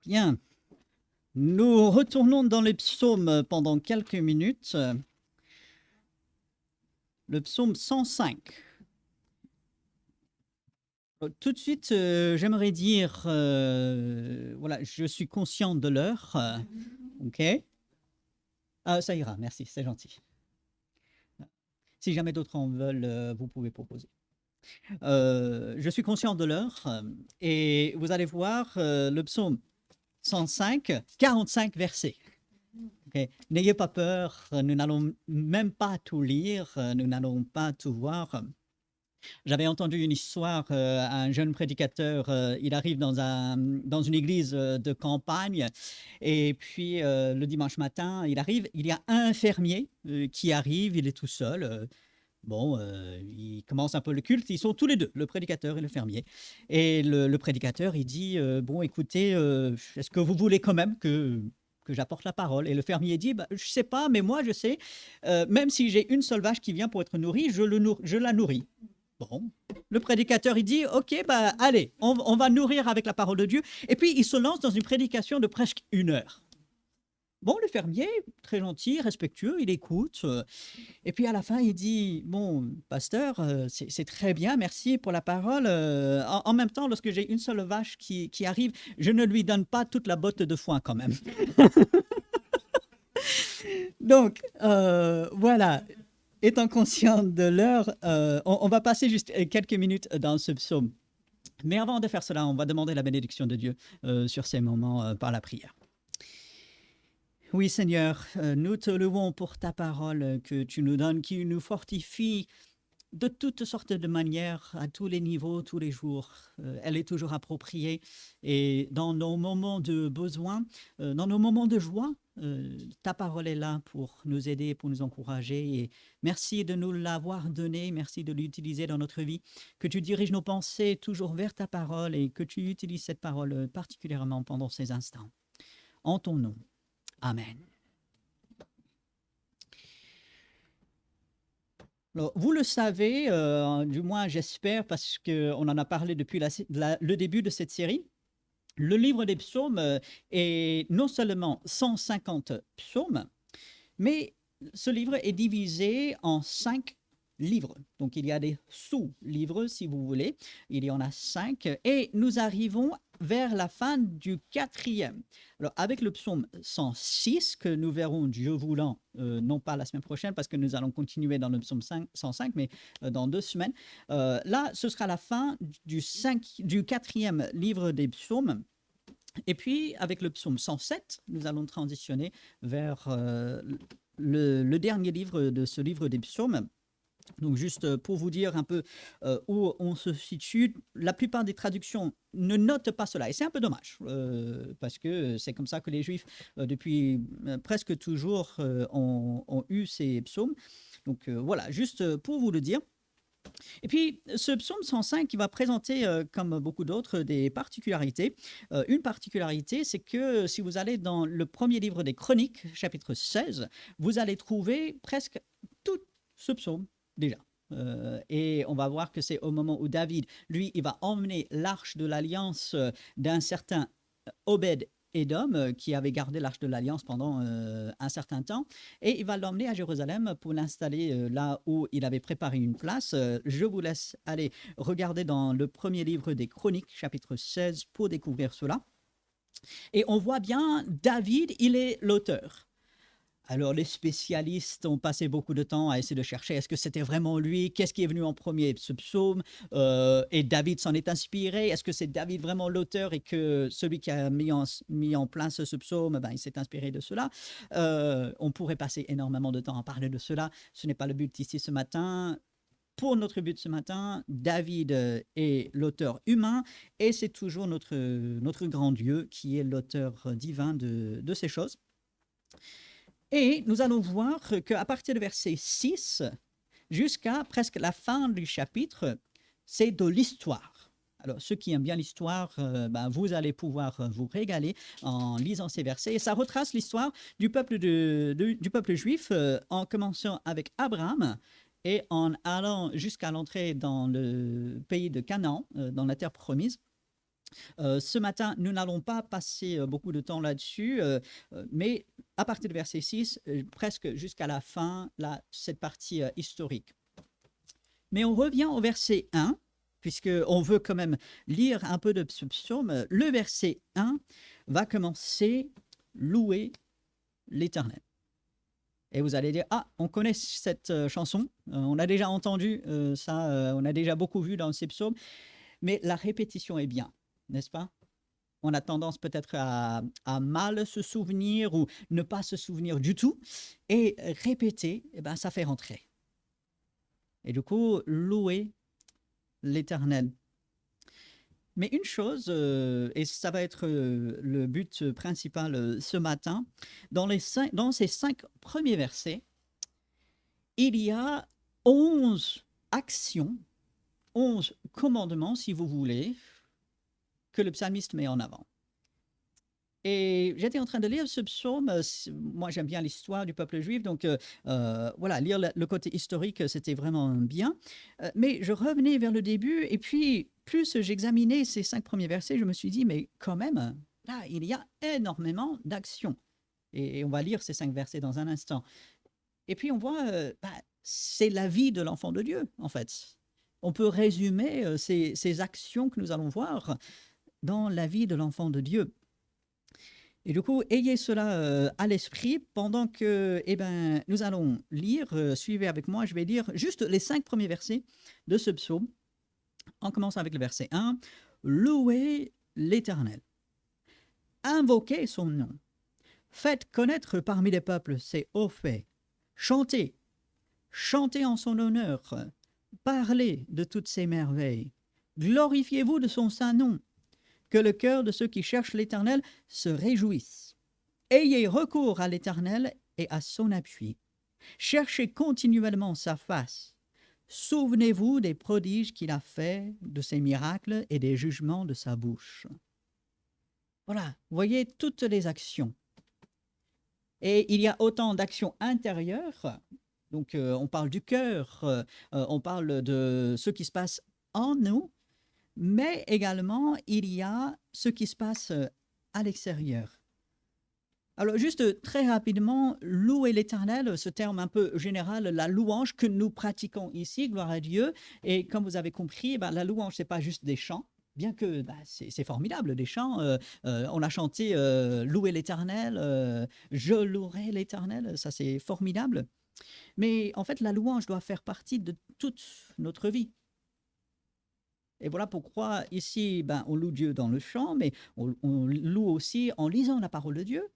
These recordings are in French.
Bien, nous retournons dans les psaumes pendant quelques minutes. Le psaume 105. Tout de suite, j'aimerais dire, voilà, je suis conscient de l'heure. Ok. Ah, ça ira, merci, c'est gentil. Si jamais d'autres en veulent, vous pouvez proposer. Je suis conscient de l'heure et vous allez voir le psaume 105, 45 versets. Ok. N'ayez pas peur, nous n'allons même pas tout lire, nous n'allons pas tout voir. J'avais entendu une histoire, un jeune prédicateur, il arrive dans une église de campagne et puis le dimanche matin, il arrive, il y a un fermier qui arrive, il est tout seul. Bon, il commence un peu le culte, ils sont tous les deux, le prédicateur et le fermier. Et le prédicateur, il dit, bon, écoutez, est-ce que vous voulez quand même que j'apporte la parole? Et le fermier dit, bah, je sais pas, mais moi, je sais, même si j'ai une seule vache qui vient pour être nourrie, je la nourris. Bon, le prédicateur, il dit, ok, bah, allez, on va nourrir avec la parole de Dieu. Et puis, il se lance dans une prédication de presque 1 heure. Bon, le fermier, très gentil, respectueux, il écoute. Et puis à la fin, il dit, bon, pasteur, c'est très bien, merci pour la parole. En même temps, lorsque j'ai une seule vache qui arrive, je ne lui donne pas toute la botte de foin quand même. Donc, voilà, étant conscient de l'heure, on va passer juste quelques minutes dans ce psaume. Mais avant de faire cela, on va demander la bénédiction de Dieu sur ces moments par la prière. Oui, Seigneur, nous te louons pour ta parole que tu nous donnes, qui nous fortifie de toutes sortes de manières, à tous les niveaux, tous les jours. Elle est toujours appropriée. Et dans nos moments de besoin, dans nos moments de joie, ta parole est là pour nous aider, pour nous encourager. Et merci de nous l'avoir donnée, merci de l'utiliser dans notre vie. Que tu diriges nos pensées toujours vers ta parole et que tu utilises cette parole particulièrement pendant ces instants. En ton nom. Amen. Alors, vous le savez, du moins j'espère, parce qu'on en a parlé depuis le début de cette série. Le livre des psaumes est non seulement 150 psaumes, mais ce livre est divisé en 5 livres. Donc il y a des sous-livres, si vous voulez. Il y en a 5. Et nous arrivons vers la fin du 4e. Alors avec le psaume 106, que nous verrons, Dieu voulant, non pas la semaine prochaine, parce que nous allons continuer dans le psaume 105, mais dans 2 semaines. Là, ce sera la fin du 4e livre des psaumes. Et puis, avec le psaume 107, nous allons transitionner vers le dernier livre de ce livre des psaumes. Donc, juste pour vous dire un peu où on se situe, la plupart des traductions ne notent pas cela. Et c'est un peu dommage, parce que c'est comme ça que les Juifs, depuis presque toujours, ont eu ces psaumes. Donc, voilà, juste pour vous le dire. Et puis, ce psaume 105 qui va présenter, comme beaucoup d'autres, des particularités. Une particularité, c'est que si vous allez dans le premier livre des Chroniques, chapitre 16, vous allez trouver presque tout ce psaume déjà. Et on va voir que c'est au moment où David, lui, il va emmener l'arche de l'alliance d'un certain Obed Édom, qui avait gardé l'arche de l'Alliance pendant un certain temps, et il va l'emmener à Jérusalem pour l'installer là où il avait préparé une place. Je vous laisse aller regarder dans le premier livre des Chroniques, chapitre 16, pour découvrir cela. Et on voit bien, David, il est l'auteur. Alors, les spécialistes ont passé beaucoup de temps à essayer de chercher, est-ce que c'était vraiment lui? Qu'est-ce qui est venu en premier? Ce psaume? Et David s'en est inspiré? Est-ce que c'est David vraiment l'auteur et que celui qui a mis en place ce psaume, ben, il s'est inspiré de cela? On pourrait passer énormément de temps à parler de cela. Ce n'est pas le but ici ce matin. Pour notre but ce matin, David est l'auteur humain et c'est toujours notre grand Dieu qui est l'auteur divin de ces choses. Et nous allons voir qu'à partir de verset 6 jusqu'à presque la fin du chapitre, c'est de l'histoire. Alors, ceux qui aiment bien l'histoire, ben, vous allez pouvoir vous régaler en lisant ces versets. Et ça retrace l'histoire du peuple juif, en commençant avec Abraham et en allant jusqu'à l'entrée dans le pays de Canaan, dans la terre promise. Ce matin, nous n'allons pas passer beaucoup de temps là-dessus, mais à partir du verset 6, presque jusqu'à la fin, là, cette partie historique. Mais on revient au verset 1, puisqu'on veut quand même lire un peu de ce psaume. Le verset 1 va commencer louer l'Éternel. Et vous allez dire, ah, on connaît cette chanson, on a déjà entendu ça, on a déjà beaucoup vu dans ces psaumes, mais la répétition est bien, n'est-ce pas? On a tendance peut-être à mal se souvenir ou ne pas se souvenir du tout. Et répéter, eh ben, ça fait rentrer. Et du coup, louer l'Éternel. Mais une chose, et ça va être le but principal ce matin, dans ces 5 premiers versets, il y a 11 actions, 11 commandements, si vous voulez, que le psalmiste met en avant. Et j'étais en train de lire ce psaume. Moi, j'aime bien l'histoire du peuple juif, donc voilà, lire le côté historique, c'était vraiment bien. Mais je revenais vers le début, et puis plus j'examinais ces 5 premiers versets, je me suis dit, mais quand même, là, il y a énormément d'actions. Et on va lire ces 5 versets dans un instant. Et puis on voit, c'est la vie de l'enfant de Dieu, en fait. On peut résumer ces actions que nous allons voir dans la vie de l'enfant de Dieu. Et du coup, ayez cela à l'esprit pendant que nous allons lire. Suivez avec moi, je vais lire juste les 5 premiers versets de ce psaume. On commence avec le verset 1. Louez l'Éternel. Invoquez son nom. Faites connaître parmi les peuples ses hauts faits. Chantez. Chantez en son honneur. Parlez de toutes ses merveilles. Glorifiez-vous de son saint nom. Que le cœur de ceux qui cherchent l'Éternel se réjouisse. Ayez recours à l'Éternel et à son appui. Cherchez continuellement sa face. Souvenez-vous des prodiges qu'il a faits, de ses miracles et des jugements de sa bouche. Voilà, voyez toutes les actions. Et il y a autant d'actions intérieures, donc on parle du cœur, on parle de ce qui se passe en nous, mais également il y a ce qui se passe à l'extérieur. Alors juste très rapidement, louer l'Éternel, ce terme un peu général, la louange que nous pratiquons ici, gloire à Dieu. Et comme vous avez compris, la louange, ce n'est pas juste des chants, bien que c'est formidable, des chants. On a chanté louer l'Éternel, je louerai l'Éternel, ça c'est formidable. Mais en fait, la louange doit faire partie de toute notre vie. Et voilà pourquoi ici, on loue Dieu dans le chant, mais on loue aussi en lisant la parole de Dieu,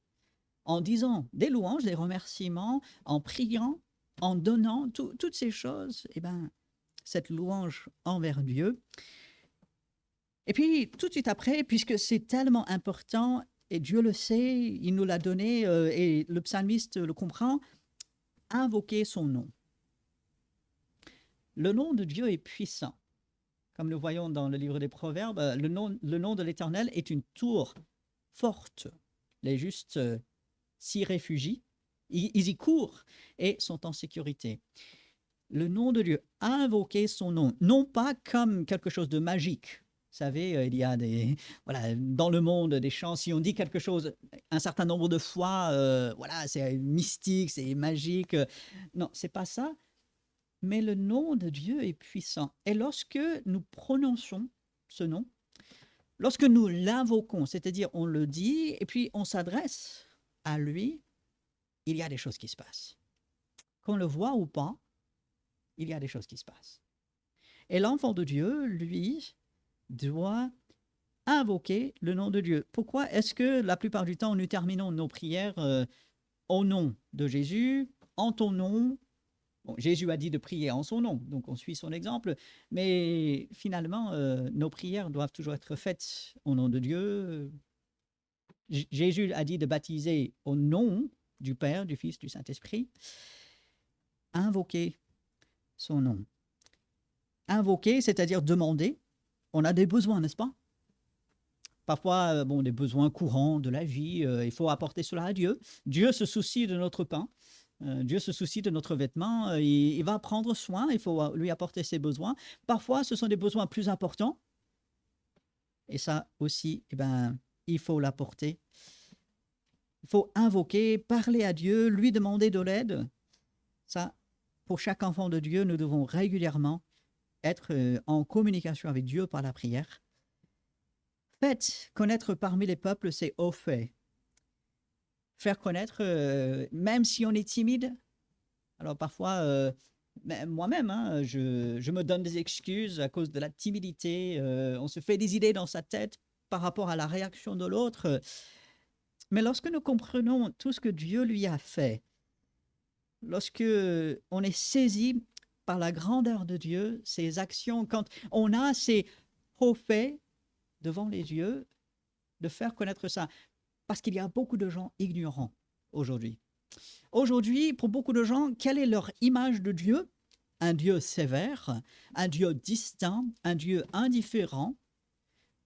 en disant des louanges, des remerciements, en priant, en donnant, toutes ces choses, cette louange envers Dieu. Et puis, tout de suite après, puisque c'est tellement important, et Dieu le sait, il nous l'a donné, et le psalmiste le comprend, invoquer son nom. Le nom de Dieu est puissant. Comme nous voyons dans le livre des Proverbes, le nom de l'Éternel est une tour forte. Les justes s'y réfugient, ils y courent et sont en sécurité. Le nom de Dieu, invoquer son nom, non pas comme quelque chose de magique. Vous savez, il y a dans le monde des chants, si on dit quelque chose un certain nombre de fois, c'est mystique, c'est magique. Non, c'est pas ça. Mais le nom de Dieu est puissant. Et lorsque nous prononçons ce nom, lorsque nous l'invoquons, c'est-à-dire on le dit et puis on s'adresse à lui, il y a des choses qui se passent. Qu'on le voit ou pas, il y a des choses qui se passent. Et l'enfant de Dieu, lui, doit invoquer le nom de Dieu. Pourquoi est-ce que la plupart du temps, nous terminons nos prières au nom de Jésus, en ton nom? Bon, Jésus a dit de prier en son nom, donc on suit son exemple, mais finalement, nos prières doivent toujours être faites au nom de Dieu. Jésus a dit de baptiser au nom du Père, du Fils, du Saint-Esprit. Invoquer son nom. Invoquer, c'est-à-dire demander. On a des besoins, n'est-ce pas? Parfois, des besoins courants de la vie, il faut apporter cela à Dieu. Dieu se soucie de notre pain. Dieu se soucie de notre vêtement, il va prendre soin, il faut lui apporter ses besoins. Parfois, ce sont des besoins plus importants. Et ça aussi, eh ben, il faut l'apporter. Il faut invoquer, parler à Dieu, lui demander de l'aide. Ça, pour chaque enfant de Dieu, nous devons régulièrement être en communication avec Dieu par la prière. Faites connaître parmi les peuples ses hauts faits. Faire connaître, même si on est timide. Alors parfois, moi-même, hein, je me donne des excuses à cause de la timidité. On se fait des idées dans sa tête par rapport à la réaction de l'autre. Mais lorsque nous comprenons tout ce que Dieu lui a fait, lorsque on est saisi par la grandeur de Dieu, ses actions, quand on a ces hauts faits devant les yeux, de faire connaître ça. Parce qu'il y a beaucoup de gens ignorants aujourd'hui. Aujourd'hui, pour beaucoup de gens, quelle est leur image de Dieu? Un Dieu sévère, un Dieu distant, un Dieu indifférent.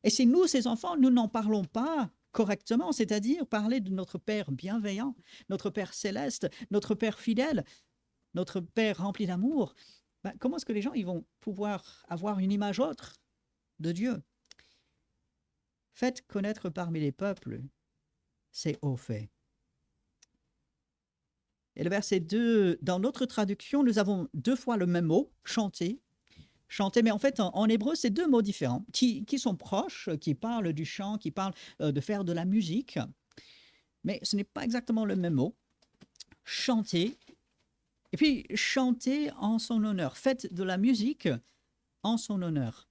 Et si nous, ces enfants, nous n'en parlons pas correctement, c'est-à-dire parler de notre Père bienveillant, notre Père céleste, notre Père fidèle, notre Père rempli d'amour, ben, comment est-ce que les gens ils vont pouvoir avoir une image autre de Dieu? Faites connaître parmi les peuples ses hauts faits. Et le verset 2, dans notre traduction, nous avons deux fois le même mot, chanter. Chanter, mais en fait, en hébreu, c'est deux mots différents qui sont proches, qui parlent du chant, qui parlent de faire de la musique. Mais ce n'est pas exactement le même mot. Chanter. Et puis, chanter en son honneur. Faites de la musique en son honneur.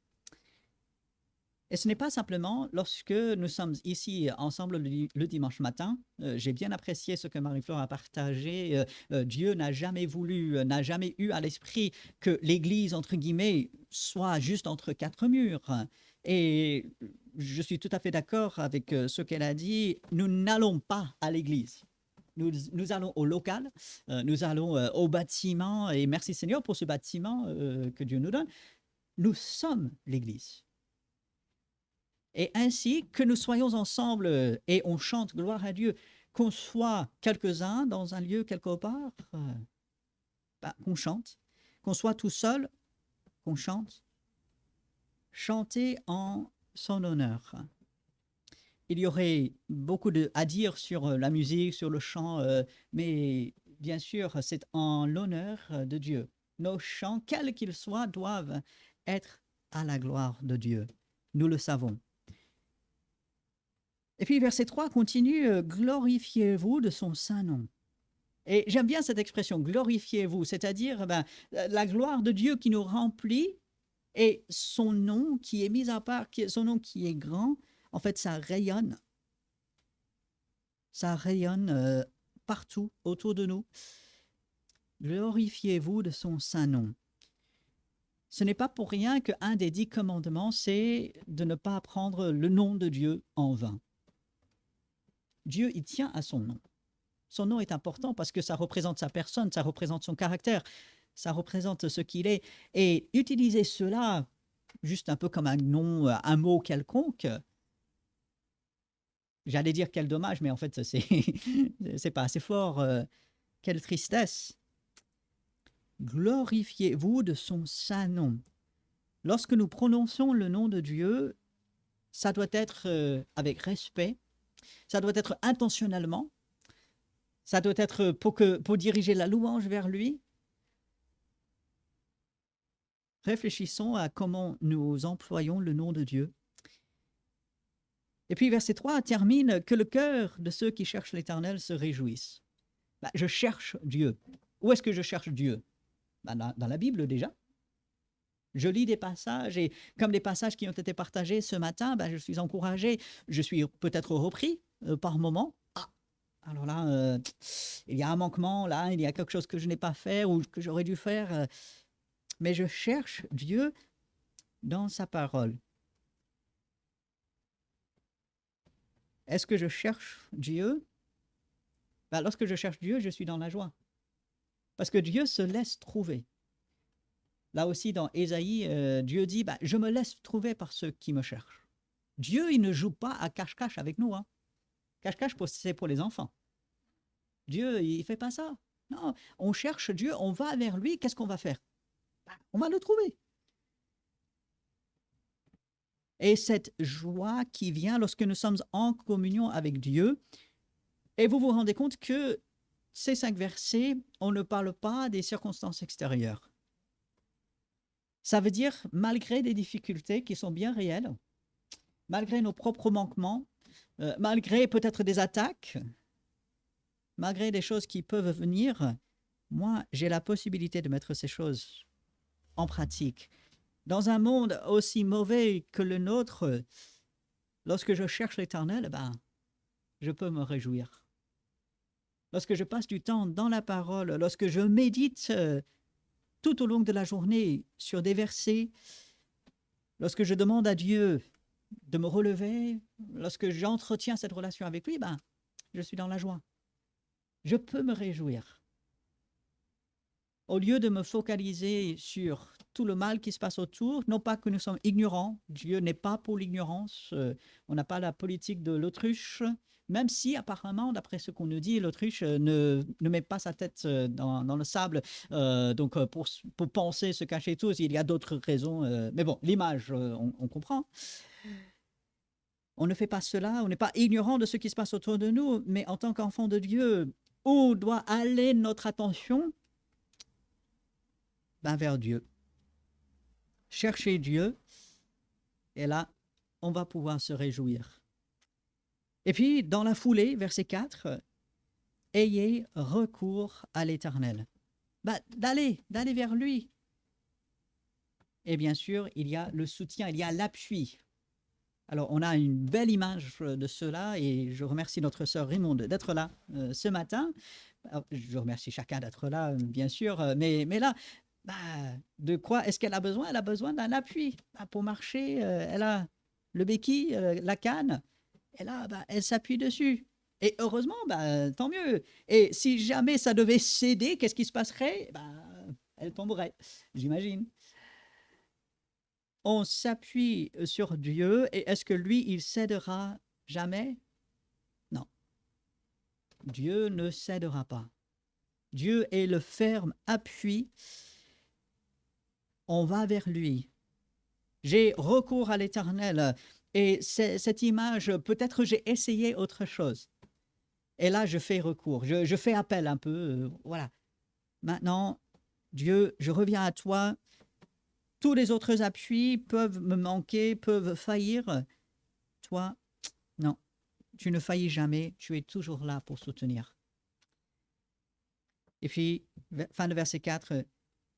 Et ce n'est pas simplement lorsque nous sommes ici ensemble le dimanche matin. J'ai bien apprécié ce que Marie-Flore a partagé. Dieu n'a jamais voulu, n'a jamais eu à l'esprit que l'Église, entre guillemets, soit juste entre quatre murs. Et je suis tout à fait d'accord avec ce qu'elle a dit. Nous n'allons pas à l'Église. Nous allons au local, nous allons au bâtiment. Et merci Seigneur pour ce bâtiment que Dieu nous donne. Nous sommes l'Église. Et ainsi que nous soyons ensemble et on chante gloire à Dieu, qu'on soit quelques-uns dans un lieu quelque part, qu'on chante, qu'on soit tout seul, qu'on chante, chanter en son honneur. Il y aurait beaucoup à dire sur la musique, sur le chant, mais bien sûr, c'est en l'honneur de Dieu. Nos chants, quels qu'ils soient, doivent être à la gloire de Dieu. Nous le savons. Et puis verset 3 continue, glorifiez-vous de son saint nom. Et j'aime bien cette expression, glorifiez-vous, c'est-à-dire la gloire de Dieu qui nous remplit et son nom qui est mis à part, son nom qui est grand, en fait, ça rayonne. Ça rayonne partout autour de nous. Glorifiez-vous de son saint nom. Ce n'est pas pour rien qu'un des 10 commandements, c'est de ne pas prendre le nom de Dieu en vain. Dieu, il tient à son nom. Son nom est important parce que ça représente sa personne, ça représente son caractère, ça représente ce qu'il est. Et utiliser cela juste un peu comme un nom, un mot quelconque, j'allais dire quel dommage, mais en fait, c'est pas assez fort. Quelle tristesse. Glorifiez-vous de son saint nom. Lorsque nous prononçons le nom de Dieu, ça doit être avec respect, ça doit être intentionnellement, ça doit être pour diriger la louange vers lui. Réfléchissons à comment nous employons le nom de Dieu. Et puis verset 3 termine, que le cœur de ceux qui cherchent l'Éternel se réjouisse. Je cherche Dieu. Où est-ce que je cherche Dieu? Dans la Bible déjà. Je lis des passages et comme les passages qui ont été partagés ce matin, je suis encouragé, je suis peut-être repris par moments. Ah, alors là, il y a un manquement, là, il y a quelque chose que je n'ai pas fait ou que j'aurais dû faire. Mais je cherche Dieu dans sa parole. Est-ce que je cherche Dieu? Lorsque je cherche Dieu, je suis dans la joie. Parce que Dieu se laisse trouver. Là aussi, dans Ésaïe, Dieu dit, je me laisse trouver par ceux qui me cherchent. Dieu, il ne joue pas à cache-cache avec nous. Hein. Cache-cache, c'est pour les enfants. Dieu, il ne fait pas ça. Non, on cherche Dieu, on va vers lui, qu'est-ce qu'on va faire? On va le trouver. et cette joie qui vient lorsque nous sommes en communion avec Dieu. Et vous vous rendez compte que ces 5 versets, on ne parle pas des circonstances extérieures. Ça veut dire, malgré des difficultés qui sont bien réelles, malgré nos propres manquements, malgré peut-être des attaques, malgré des choses qui peuvent venir, moi, j'ai la possibilité de mettre ces choses en pratique. Dans un monde aussi mauvais que le nôtre, lorsque je cherche l'Éternel, ben, je peux me réjouir. Lorsque je passe du temps dans la parole, lorsque je médite tout au long de la journée sur des versets, lorsque je demande à Dieu de me relever, lorsque j'entretiens cette relation avec lui, ben, je suis dans la joie. Je peux me réjouir. Au lieu de me focaliser sur tout le mal qui se passe autour, non pas que nous sommes ignorants, Dieu n'est pas pour l'ignorance, on n'a pas la politique de l'autruche, même si apparemment, d'après ce qu'on nous dit, l'autruche ne met pas sa tête dans le sable, donc pour penser se cacher tous, il y a d'autres raisons, mais bon, l'image, on comprend. On ne fait pas cela, on n'est pas ignorant de ce qui se passe autour de nous, mais en tant qu'enfant de Dieu, où doit aller notre attention? Ben, vers Dieu. Chercher Dieu, et là, on va pouvoir se réjouir. Et puis, dans la foulée, verset 4, ayez recours à l'Éternel. Ben, d'aller vers lui. Et bien sûr, il y a le soutien, il y a l'appui. Alors, on a une belle image de cela, et je remercie notre sœur Raymonde d'être là ce matin. Alors, je remercie chacun d'être là, bien sûr, mais là, bah, de quoi est-ce qu'elle a besoin? Elle a besoin d'un appui. Bah, pour marcher, elle a le béquille, la canne, et là, bah, elle s'appuie dessus. Et heureusement, bah, tant mieux. Et si jamais ça devait céder, qu'est-ce qui se passerait? Bah, elle tomberait, j'imagine. On s'appuie sur Dieu, et est-ce que lui, il cédera jamais? Non. Dieu ne cédera pas. Dieu est le ferme appui. On va vers lui. J'ai recours à l'Éternel. Et cette image, peut-être j'ai essayé autre chose. Et là, je fais recours, je fais appel un peu. Voilà. Maintenant, Dieu, je reviens à toi. Tous les autres appuis peuvent me manquer, peuvent faillir. Toi, non, tu ne faillis jamais, tu es toujours là pour soutenir. Et puis, fin de verset 4,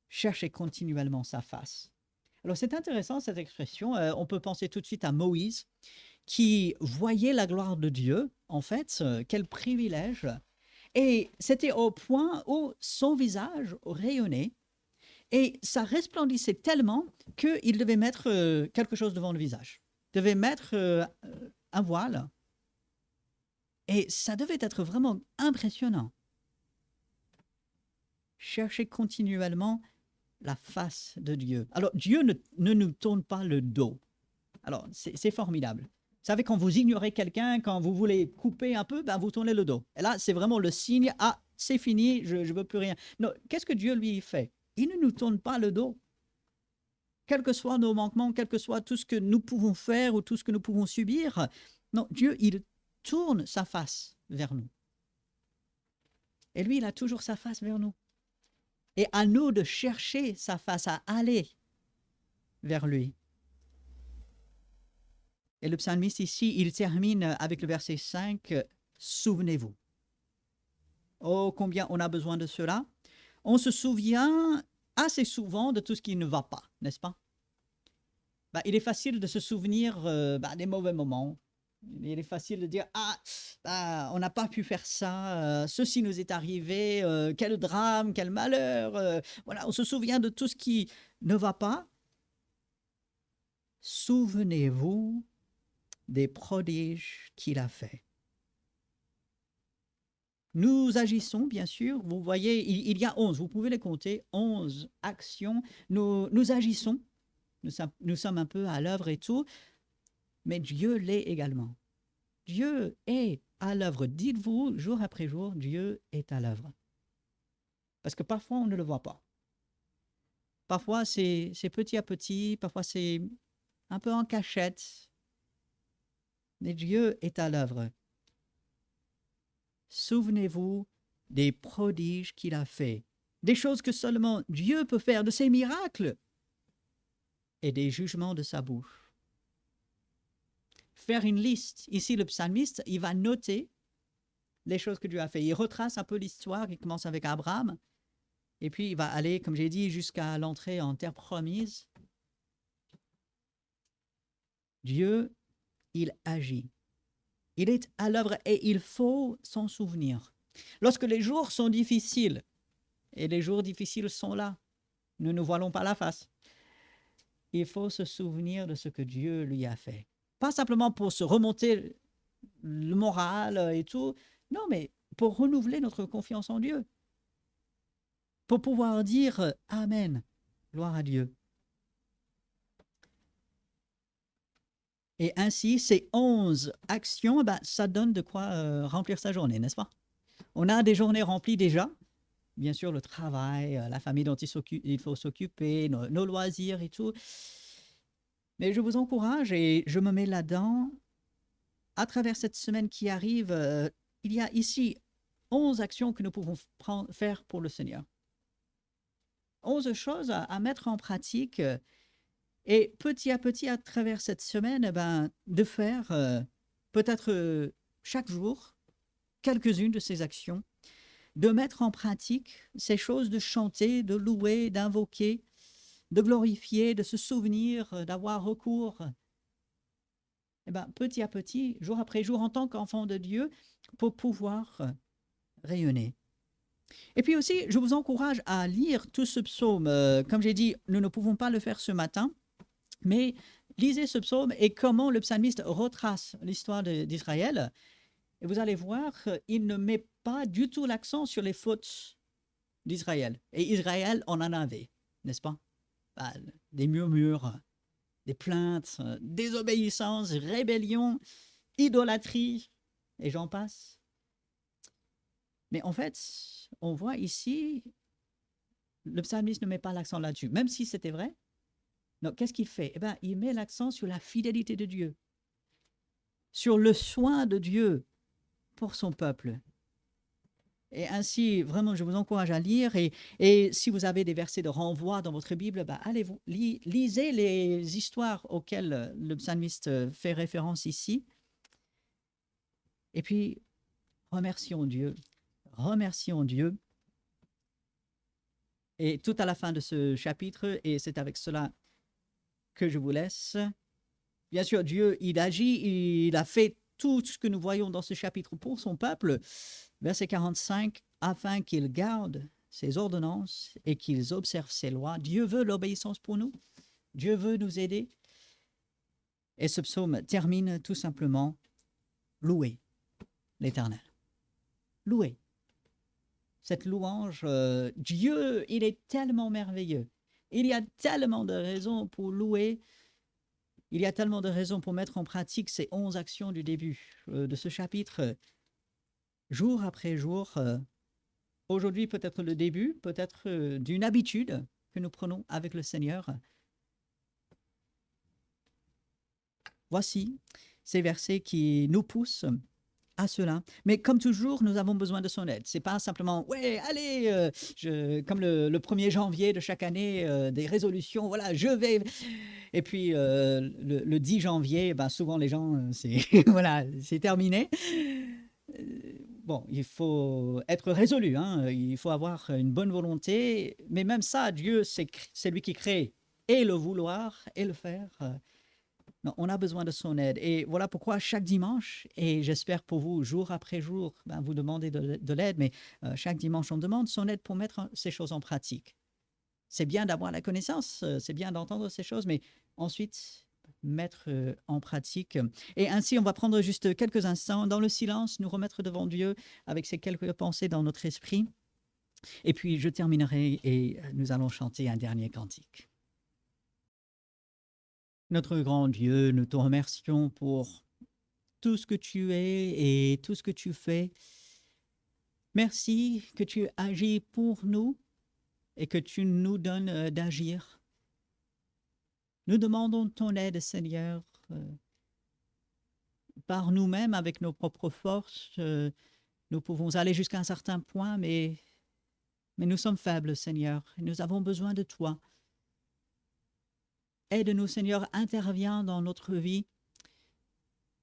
cherchez continuellement sa face. Alors, c'est intéressant cette expression. On peut penser tout de suite à Moïse, qui voyait la gloire de Dieu. En fait, quel privilège. Et c'était au point où son visage rayonnait, et ça resplendissait tellement qu'il devait mettre quelque chose devant le visage. Il devait mettre un voile. Et ça devait être vraiment impressionnant. Chercher continuellement la face de Dieu. Alors, Dieu ne nous tourne pas le dos. Alors, c'est formidable. Vous savez, quand vous ignorez quelqu'un, quand vous voulez couper un peu, ben vous tournez le dos. Et là, c'est vraiment le signe, ah, c'est fini, je ne veux plus rien. Non, qu'est-ce que Dieu lui fait? Il ne nous tourne pas le dos. Quels que soient nos manquements, quel que soit tout ce que nous pouvons faire ou tout ce que nous pouvons subir, non, Dieu, il tourne sa face vers nous. Et lui, il a toujours sa face vers nous. Et à nous de chercher sa face, à aller vers lui. Et le psalmiste ici, il termine avec le verset 5, « Souvenez-vous ». Oh, combien on a besoin de cela. On se souvient assez souvent de tout ce qui ne va pas, n'est-ce pas? Bah, il est facile de se souvenir des mauvais moments. Il est facile de dire, ah, bah, on n'a pas pu faire ça, ceci nous est arrivé, quel drame, quel malheur. Voilà, on se souvient de tout ce qui ne va pas. Souvenez-vous des prodiges qu'il a faits. Nous agissons, bien sûr, vous voyez, il y a 11, vous pouvez les compter, 11 actions. Nous agissons, nous sommes un peu à l'œuvre et tout, mais Dieu l'est également. Dieu est à l'œuvre. Dites-vous, jour après jour, Dieu est à l'œuvre. Parce que parfois, on ne le voit pas. Parfois, c'est petit à petit, parfois, c'est un peu en cachette. Mais Dieu est à l'œuvre. Souvenez-vous des prodiges qu'il a faits, des choses que seulement Dieu peut faire, de ses miracles et des jugements de sa bouche. Faire une liste. Ici, le psalmiste, il va noter les choses que Dieu a fait. Il retrace un peu l'histoire, il commence avec Abraham, et puis il va aller, comme j'ai dit, jusqu'à l'entrée en terre promise. Dieu, il agit. Il est à l'œuvre et il faut s'en souvenir. Lorsque les jours sont difficiles, et les jours difficiles sont là, nous ne voilons pas la face, il faut se souvenir de ce que Dieu lui a fait. Pas simplement pour se remonter le moral et tout, non, mais pour renouveler notre confiance en Dieu, pour pouvoir dire Amen, gloire à Dieu. Et ainsi, ces 11 actions, ça donne de quoi remplir sa journée, n'est-ce pas? On a des journées remplies déjà, bien sûr, le travail, la famille dont il faut s'occuper, nos loisirs et tout. Mais je vous encourage et je me mets là-dedans. À travers cette semaine qui arrive, il y a ici 11 actions que nous pouvons faire pour le Seigneur. 11 choses à mettre en pratique et petit à petit, à travers cette semaine, de faire peut-être chaque jour quelques-unes de ces actions, de mettre en pratique ces choses, de chanter, de louer, d'invoquer, de glorifier, de se souvenir, d'avoir recours. Petit à petit, jour après jour, en tant qu'enfant de Dieu, pour pouvoir rayonner. Et puis aussi, je vous encourage à lire tout ce psaume. Comme j'ai dit, nous ne pouvons pas le faire ce matin, mais lisez ce psaume et comment le psalmiste retrace l'histoire d'Israël. Et vous allez voir, il ne met pas du tout l'accent sur les fautes d'Israël. Et Israël, on en avait, n'est-ce pas? Des murmures, des plaintes, désobéissance, rébellion, idolâtrie, et j'en passe. Mais en fait, on voit ici, le psalmiste ne met pas l'accent là-dessus, même si c'était vrai. Donc, qu'est-ce qu'il fait? Il met l'accent sur la fidélité de Dieu, sur le soin de Dieu pour son peuple. Et ainsi, vraiment, je vous encourage à lire. Et si vous avez des versets de renvoi dans votre Bible, allez-vous, lisez les histoires auxquelles le psalmiste fait référence ici. Et puis, remercions Dieu. Remercions Dieu. Et tout à la fin de ce chapitre, et c'est avec cela que je vous laisse. Bien sûr, Dieu, il agit, il a fait tout ce que nous voyons dans ce chapitre pour son peuple. Verset 45, afin qu'ils gardent ses ordonnances et qu'ils observent ses lois. Dieu veut l'obéissance pour nous. Dieu veut nous aider. Et ce psaume termine tout simplement, louez l'Éternel. Louez. Cette louange, Dieu, il est tellement merveilleux. Il y a tellement de raisons pour louer. Il y a tellement de raisons pour mettre en pratique ces 11 actions du début de ce chapitre, jour après jour. Aujourd'hui, peut-être le début, peut-être d'une habitude que nous prenons avec le Seigneur. Voici ces versets qui nous poussent à cela. Mais comme toujours, nous avons besoin de son aide. Ce n'est pas simplement, ouais, allez, comme le 1er janvier de chaque année, des résolutions, voilà, je vais. Et puis le 10 janvier, souvent les gens, c'est voilà, c'est terminé. Bon, il faut être résolu, hein, il faut avoir une bonne volonté. Mais même ça, Dieu, c'est lui qui crée et le vouloir et le faire. Non, on a besoin de son aide. Et voilà pourquoi chaque dimanche, et j'espère pour vous, jour après jour, vous demandez de l'aide, mais chaque dimanche, on demande son aide pour mettre ces choses en pratique. C'est bien d'avoir la connaissance, c'est bien d'entendre ces choses, mais ensuite, mettre en pratique. Et ainsi, on va prendre juste quelques instants dans le silence, nous remettre devant Dieu avec ces quelques pensées dans notre esprit. Et puis, je terminerai et nous allons chanter un dernier cantique. Notre grand Dieu, nous te remercions pour tout ce que tu es et tout ce que tu fais. Merci que tu agis pour nous et que tu nous donnes d'agir. Nous demandons ton aide, Seigneur. Par nous-mêmes, avec nos propres forces, nous pouvons aller jusqu'à un certain point, mais nous sommes faibles, Seigneur, et nous avons besoin de toi. Aide-nous, Seigneur, interviens dans notre vie.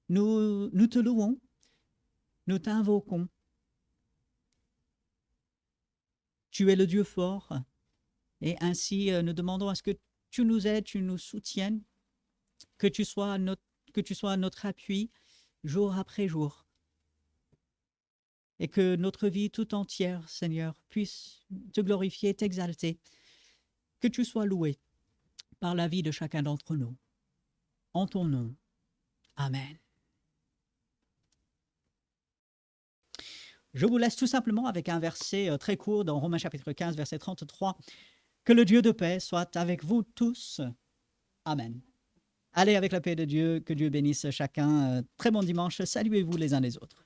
Nous te louons, nous t'invoquons. Tu es le Dieu fort, et ainsi nous demandons à ce que tu nous aides, tu nous soutiennes, que tu sois notre appui jour après jour, et que notre vie tout entière, Seigneur, puisse te glorifier, t'exalter, que tu sois loué par la vie de chacun d'entre nous. En ton nom. Amen. Je vous laisse tout simplement avec un verset très court dans Romains chapitre 15, verset 33. Que le Dieu de paix soit avec vous tous. Amen. Allez avec la paix de Dieu, que Dieu bénisse chacun. Très bon dimanche. Saluez-vous les uns les autres.